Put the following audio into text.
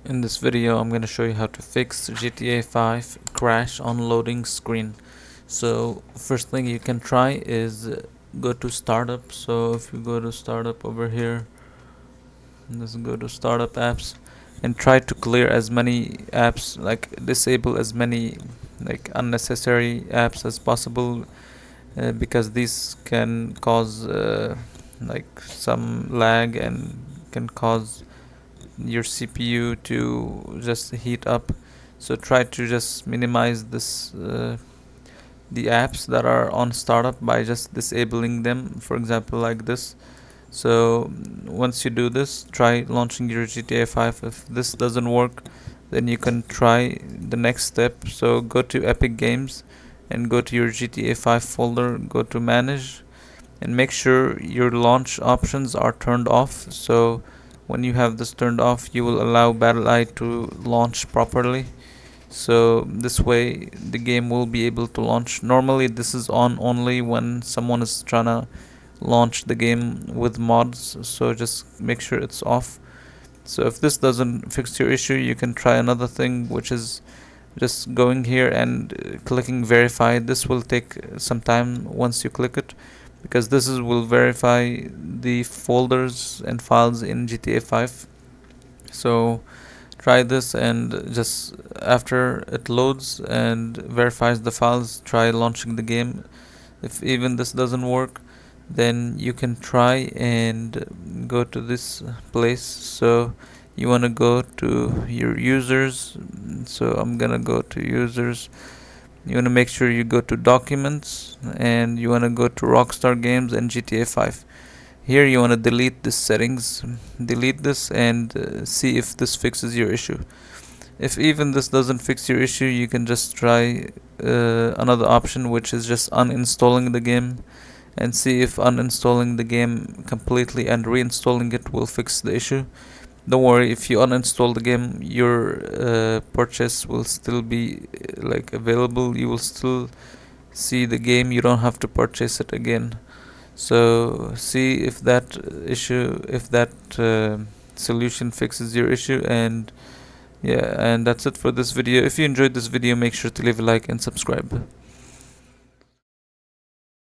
In this video, I'm going to show you how to fix GTA 5 crash on loading screen. So first thing you can try is go to startup. So if you go to startup over here, let's go to startup apps and try to clear as many apps, like disable as many like unnecessary apps as possible, because these can cause like some lag and can cause your CPU to just heat up. So try to just minimize the apps that are on startup by just disabling them, for example like this. So once you do this, try launching your GTA 5. If this doesn't work, then you can try the next step. So go to Epic Games and go to your GTA 5 folder, go to manage, and make sure your launch options are turned off. So when you have this turned off, you will allow BattleEye to launch properly. So this way the game will be able to launch. Normally this is on only when someone is trying to launch the game with mods, so just make sure it's off. So if this doesn't fix your issue, you can try another thing, which is just going here and clicking verify. This will take some time once you click it, because will verify the folders and files in GTA 5. So try this, and just after it loads and verifies the files, try launching the game. If even this doesn't work, then you can try and go to this place. So you want to go to your users. So I'm gonna go to users. You want to make sure you go to documents, and you want to go to Rockstar Games and GTA 5. Here you want to delete this settings, delete this, and see if this fixes your issue. If even this doesn't fix your issue, you can just try another option, which is just uninstalling the game, and see if uninstalling the game completely and reinstalling it will fix the issue. Don't worry, if you uninstall the game, your purchase will still be like available. You will still see the game. You don't have to purchase it again. So see if that if that solution fixes your issue. And yeah, and that's it for this video. If you enjoyed this video, make sure to leave a like and subscribe.